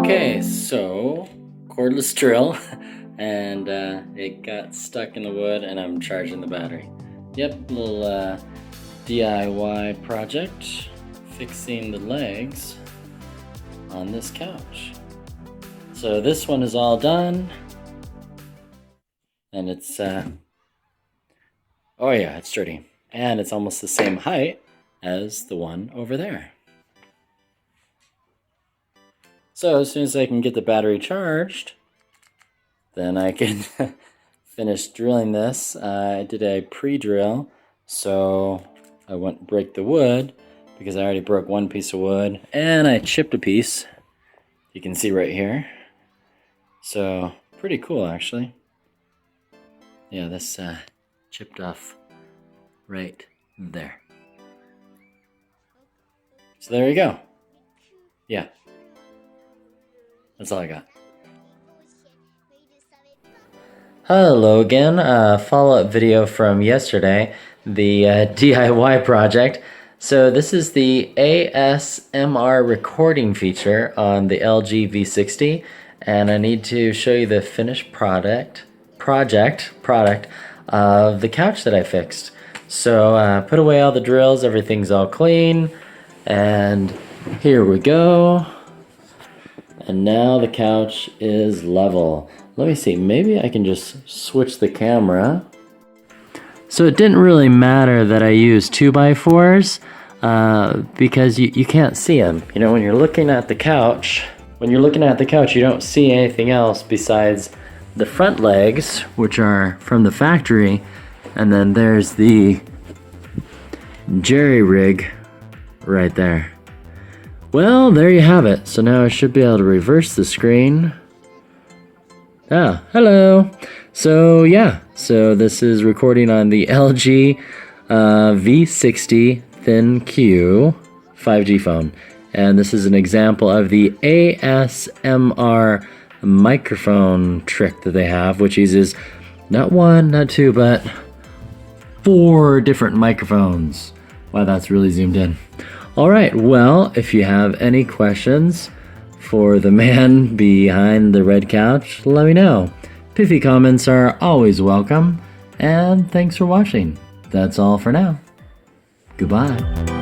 Okay, so cordless drill, and it got stuck in the wood, and I'm charging the battery. Yep, little DIY project, fixing the legs on this couch. So this one is all done, and it's oh yeah, it's sturdy, and it's almost the same height as the one over there. So as soon as I can get the battery charged, then I can finish drilling this. I did a pre-drill, so I wouldn't break the wood because I already broke one piece of wood, and I chipped a piece. You can see right here. So pretty cool, actually. Yeah, this chipped off right there. So there you go. Yeah. That's all I got. Hello again. Follow-up video from yesterday, the DIY project. So this is the ASMR recording feature on the LG V60, and I need to show you the finished project of the couch that I fixed. So put away all the drills, everything's all clean, and here we go. And now the couch is level. Let me see, maybe I can just switch the camera. So it didn't really matter that I used 2x4s because you can't see them. You know, when you're looking at the couch, you don't see anything else besides the front legs, which are from the factory, and then there's the jerry rig right there. Well, there you have it. So now I should be able to reverse the screen. Ah, hello. So yeah, so this is recording on the LG V60 ThinQ 5G phone. And this is an example of the ASMR microphone trick that they have, which uses not one, not two, but 4 different microphones. Wow, that's really zoomed in. All right, well, if you have any questions for the man behind the red couch, let me know. Piffy comments are always welcome, and thanks for watching. That's all for now. Goodbye.